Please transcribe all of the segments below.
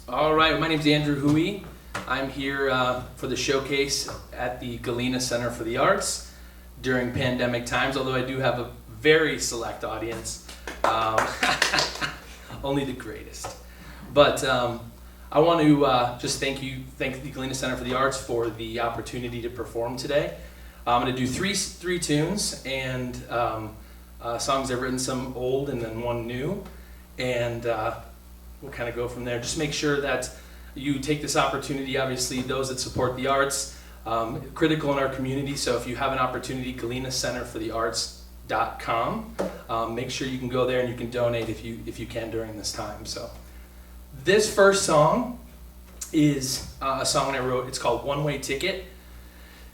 All right, my name's Andrew Houy. I'm here for the showcase at the Galena Center for the Arts during pandemic times, although I do have a very select audience. Only the greatest. But I want to just thank the Galena Center for the Arts for the opportunity to perform today. I'm going to do three tunes and songs I've written, some old and then one new, and we'll kind of go from there. Just make sure that you take this opportunity, obviously those that support the arts, critical in our community, so if you have an opportunity, galenacentforthearts.com. Make sure you can go there and you can donate if you can during this time. So this first song is a song I wrote. It's called One Way Ticket,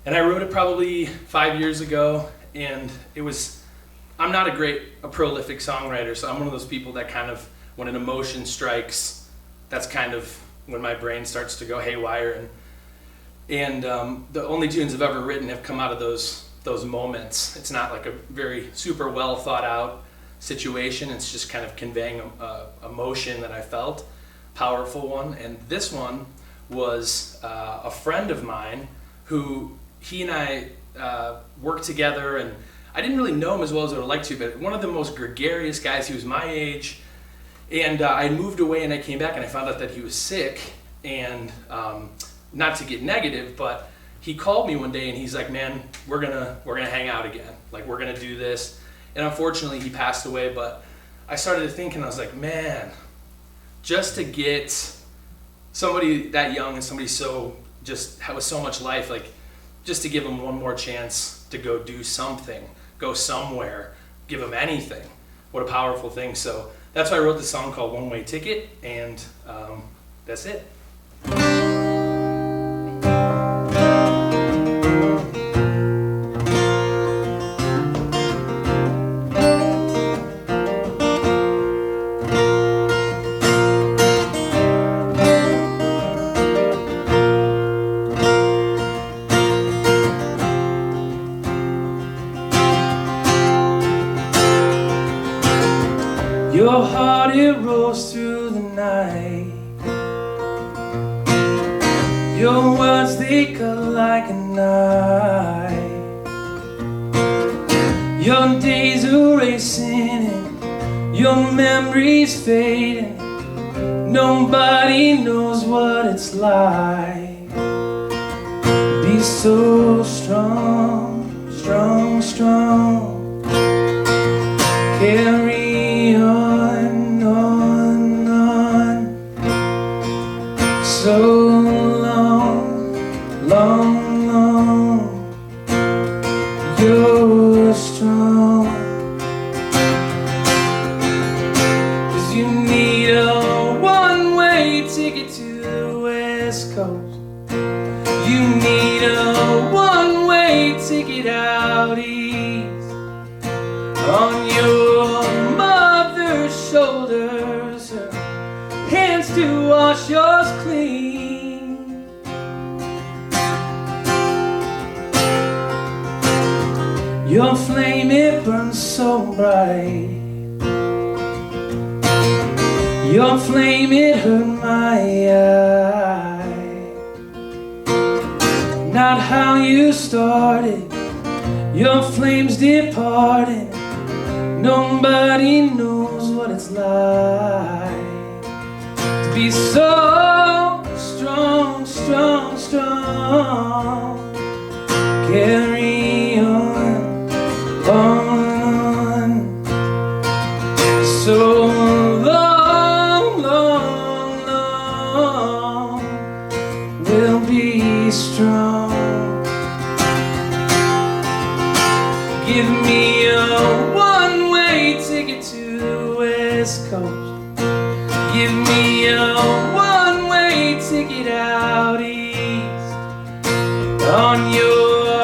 and I wrote it probably 5 years ago, and I'm not a prolific songwriter, so I'm one of those people that kind of, when an emotion strikes, that's kind of when my brain starts to go haywire, and the only tunes I've ever written have come out of those moments. It's not like a very super well thought out situation. It's just kind of conveying a emotion that I felt, powerful one. And this one was a friend of mine who he and I worked together, and I didn't really know him as well as I would like to, but one of the most gregarious guys. He was my age, and I moved away and I came back and I found out that he was sick, and not to get negative, but he called me one day and he's like, man, we're gonna hang out again. Like, we're gonna do this. And unfortunately he passed away, but I started to think, and I was like, man, just to get somebody that young and somebody with so much life, like, just to give him one more chance to go do something, go somewhere, give him anything. What a powerful thing. So that's why I wrote this song called One Way Ticket, and that's it. Your heart, it rolls through the night. Your words, they cut like a knife. Your days are racing and your memories fading. Nobody knows what it's like. Be so strong, strong, strong. Carry on, on, on. So long, long, long. You're strong, 'cause you need a one-way ticket to the West Coast. You need a one-way ticket out east. On your mother's shoulders, her hands to wash yours clean. Your flame, it burns so bright. Your flame, it hurt my eye. Not how you started, your flames departed. Nobody knows what it's like to be so strong, strong, strong. Carry on, on. So long, long, long. We'll be strong. Give me a one-way ticket to the West Coast. Give me a one-way ticket out east. On your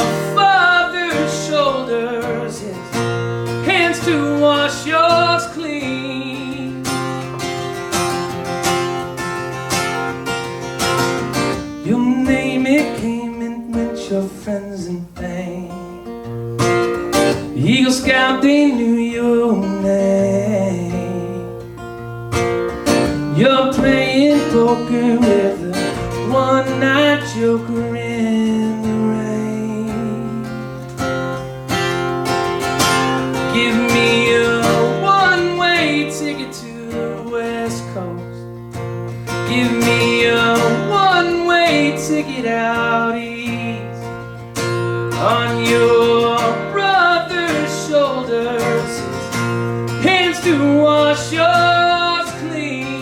Give me a one-way ticket out east. On your brother's shoulders, his hands to wash yours clean.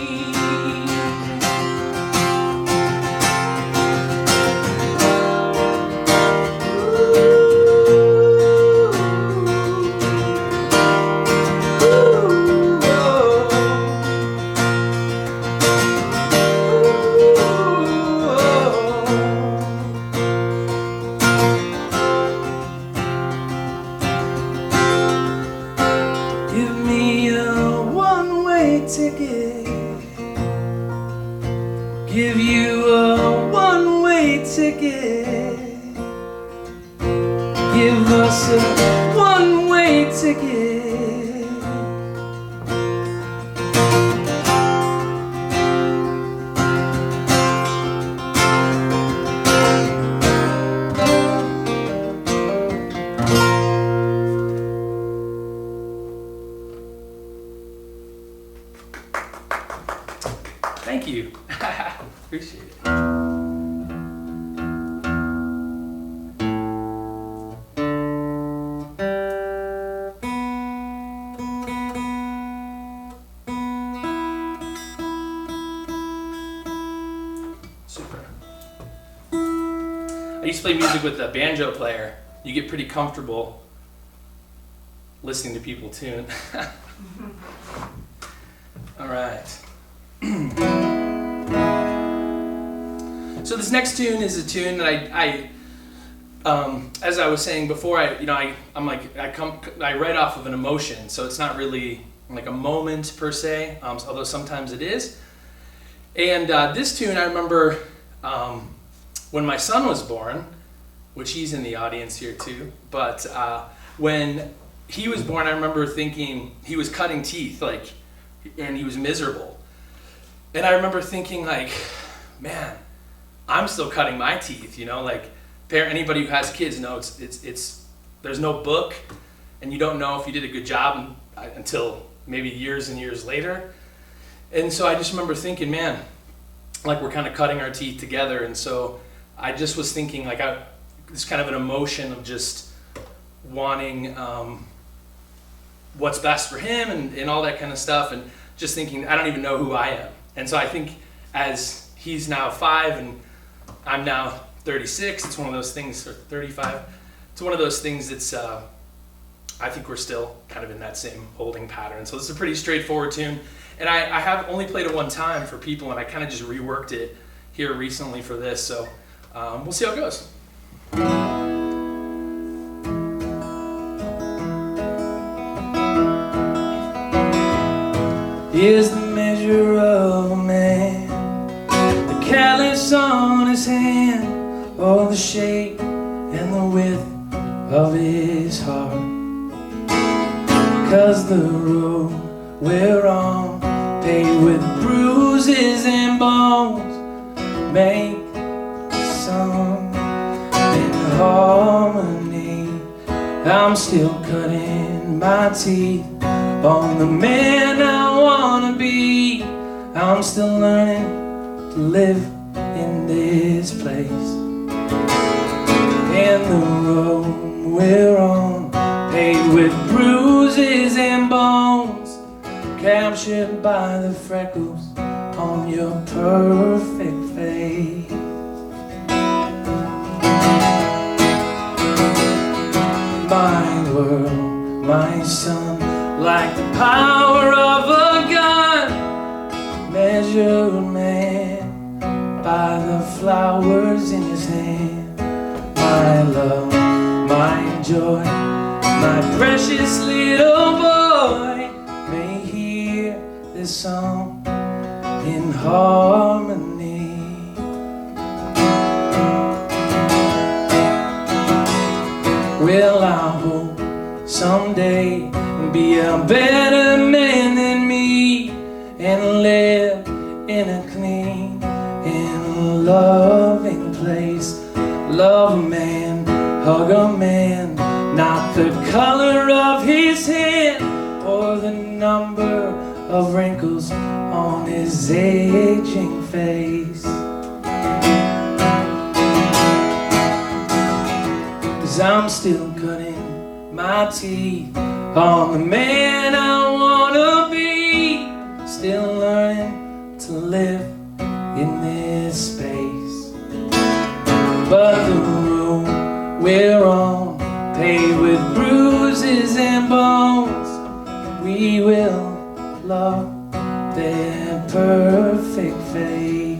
Give me a one-way ticket. Give you a one-way ticket. Give us a one-way ticket. Thank you. Appreciate it. Super. I used to play music with a banjo player. You get pretty comfortable listening to people tune. All right. So this next tune is a tune that I as I was saying before, I write off of an emotion, so it's not really like a moment per se, although sometimes it is. And this tune, I remember when my son was born, which he's in the audience here too. But when he was born, I remember thinking he was cutting teeth, and he was miserable. And I remember thinking, man, I'm still cutting my teeth, anybody who has kids knows it's there's no book, and you don't know if you did a good job until maybe years and years later. And so I just remember thinking, man, we're kind of cutting our teeth together. And so I just was thinking, it's kind of an emotion of just wanting what's best for him and all that kind of stuff, and just thinking, I don't even know who I am. And so I think as he's now 5 and I'm now 36, it's one of those things, or 35, it's one of those things that's, I think we're still kind of in that same holding pattern. So this is a pretty straightforward tune. And I have only played it one time for people, and I kind of just reworked it here recently for this. So we'll see how it goes. Here's the measure of a man, the callus on his hand, or the shape and the width of his heart. 'Cause the road we're on, paved with bruises and bones, make the song in harmony. I'm still cutting my teeth on the man I wanna be. I'm still learning to live in this place. And the road we're on, paved with bruises and bones, captured by the freckles on your perfect face. My world, my son, like the power of a gun, measured man by the flowers in his hand. My love, my joy, my precious little boy, may hear this song in harmony. Well, I hope someday be a better man than me, and live in a clean and loving place. Love a man, hug a man, not the color of his hand or the number of wrinkles on his aging face. 'Cause I'm still cutting my teeth on the man I wanna be, still learning to live in this space. But the road we're on, paved with bruises and bones, we will love their perfect face.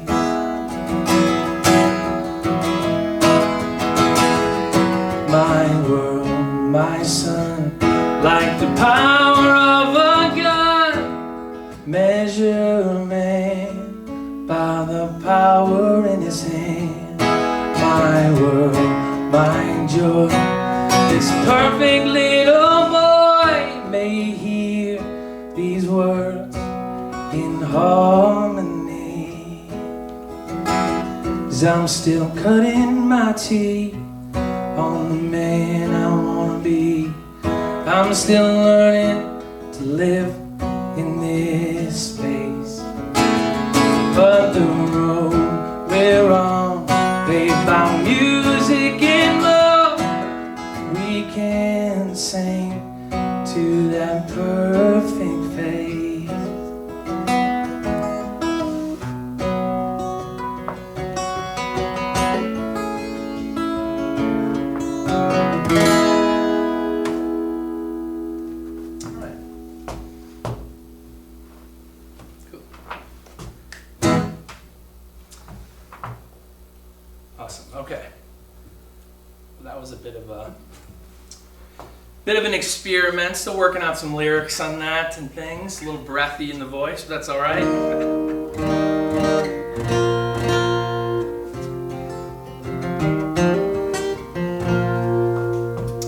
My world, my son, like the power of a gun, measure a man by the power in his hand. My world, my joy, this perfect little boy may hear these words in harmony. 'Cause I'm still cutting my teeth on the man I wanna be. I'm still learning to live in this space. But the road we're on, paved by music and love, we can sing to that perfect face. Awesome. Okay. Well, that was a bit of an experiment. Still working out some lyrics on that and things. A little breathy in the voice, but that's all right.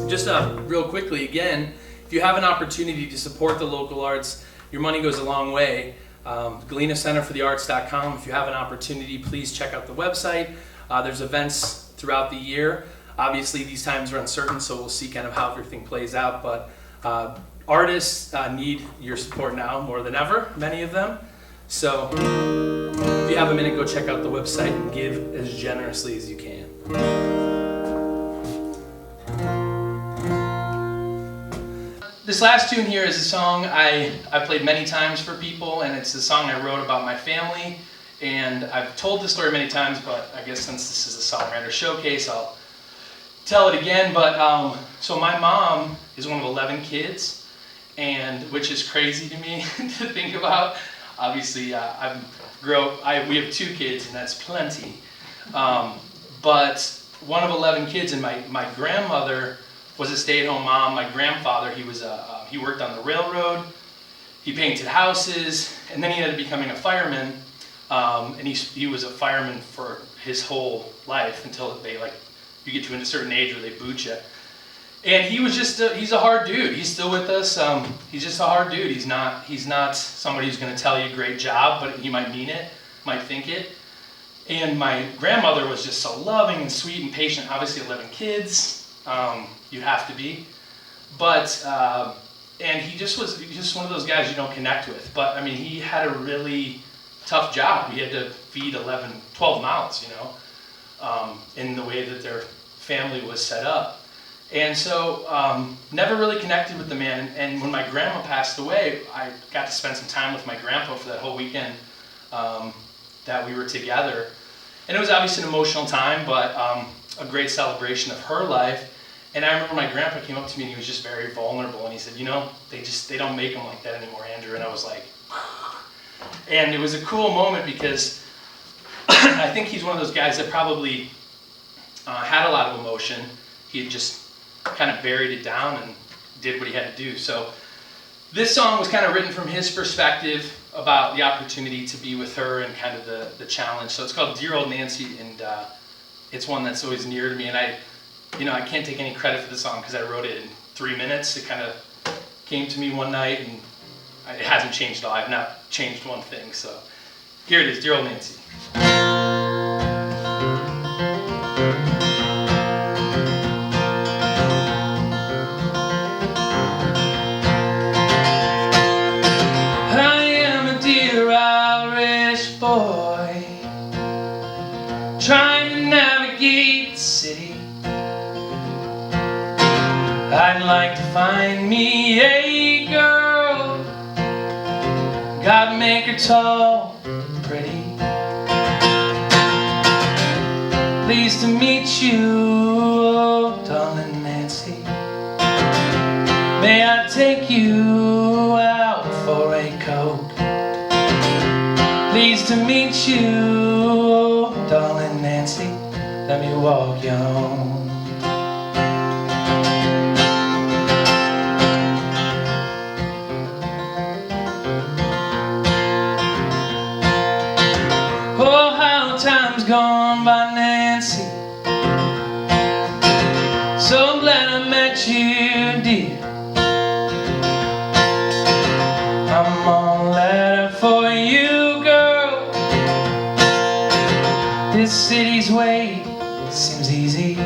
Just real quickly again, if you have an opportunity to support the local arts, your money goes a long way. Galena Center for the Arts.com. If you have an opportunity, please check out the website. There's events throughout the year. Obviously, these times are uncertain, so we'll see kind of how everything plays out. But artists need your support now more than ever, many of them. So if you have a minute, go check out the website and give as generously as you can. This last tune here is a song I played many times for people, and it's a song I wrote about my family. And I've told this story many times, but I guess since this is a Songwriters Showcase, I'll tell it again. But so my mom is one of 11 kids, and which is crazy to me to think about. Obviously, we have 2 kids, and that's plenty. But one of 11 kids, and my grandmother was a stay-at-home mom. My grandfather, he worked on the railroad, he painted houses, and then he ended up becoming a fireman. And he was a fireman for his whole life until you get to a certain age where they boot you. And he was he's a hard dude. He's still with us. He's just a hard dude. He's not somebody who's going to tell you great job, but he might mean it, might think it. And my grandmother was just so loving and sweet and patient. Obviously 11 kids, you have to be. But, and he was just one of those guys you don't connect with. But I mean, he had a really tough job. He had to feed 12 mouths, in the way that their family was set up. And so, never really connected with the man. And when my grandma passed away, I got to spend some time with my grandpa for that whole weekend that we were together. And it was obviously an emotional time, but a great celebration of her life. And I remember my grandpa came up to me and he was just very vulnerable. And he said, they don't make them like that anymore, Andrew. And I was like, and it was a cool moment because I think he's one of those guys that probably had a lot of emotion. He had just kind of buried it down and did what he had to do. So this song was kind of written from his perspective about the opportunity to be with her and kind of the challenge. So it's called Dear Old Nancy, and it's one that's always near to me. And I can't take any credit for the song because I wrote it in 3 minutes. It kind of came to me one night, and it hasn't changed at all. I've not changed one thing. So here it is, Dear Old Nancy. I I'd like to find me a girl. God make her tall and pretty. Pleased to meet you, oh, darling Nancy. May I take you out for a coat? Pleased to meet you, oh, darling Nancy. Let me walk you home. Oh, how time's gone by, Nancy. So glad I met you, dear. I'm on a letter for you, girl. This city's way seems easy.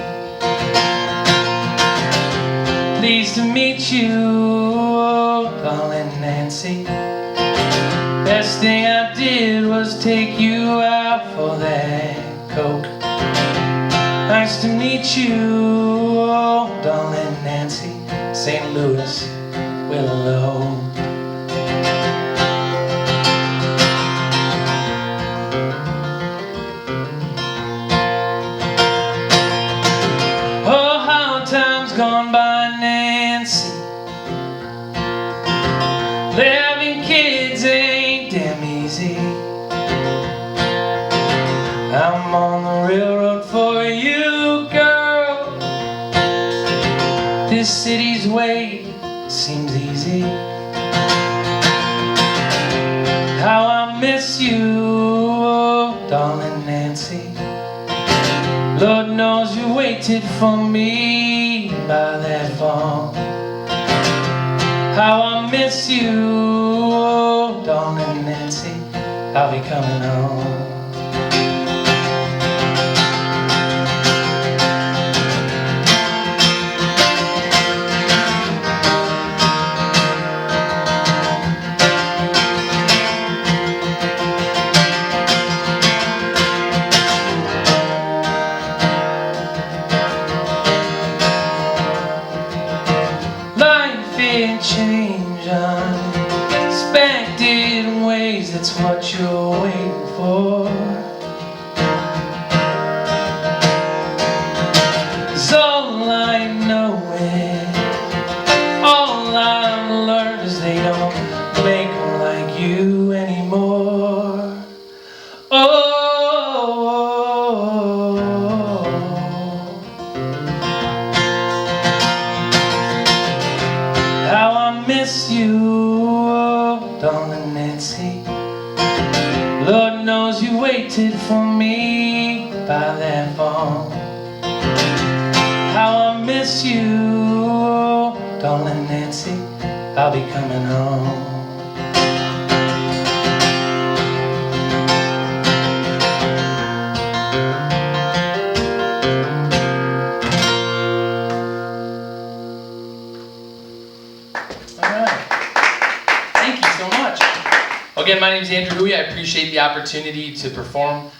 Pleased to meet you, oh, darling Nancy. Best thing I did was take you out for that coke. Nice to meet you, oh, darling Nancy. St. Louis, Willow. Oh, how time's gone by, Nancy. Having kids ain't damn easy. I'm on the railroad for you, girl. This city's way seems easy. How I miss you, oh, darling Nancy. Lord knows you waited for me by that phone. How I miss you, oh, darling Nancy. I'll be coming home. Change unexpected ways, that's what you're waiting for. 'Cause all I know is, all I've learned is they don't make them like you anymore. Oh, how I miss you, oh, darling Nancy. Lord knows you waited for me by that phone. How I miss you, oh, darling Nancy. I'll be coming home. Again, my name is Andrew Houy. I appreciate the opportunity to perform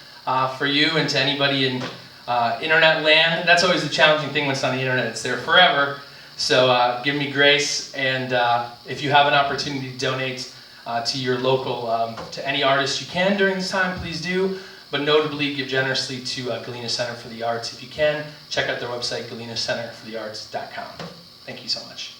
for you and to anybody in internet land. That's always the challenging thing when it's on the internet. It's there forever. So give me grace, and if you have an opportunity to donate to your local, to any artist you can during this time, please do. But notably, give generously to Galena Center for the Arts. If you can, check out their website, galenacenterforthearts.com. Thank you so much.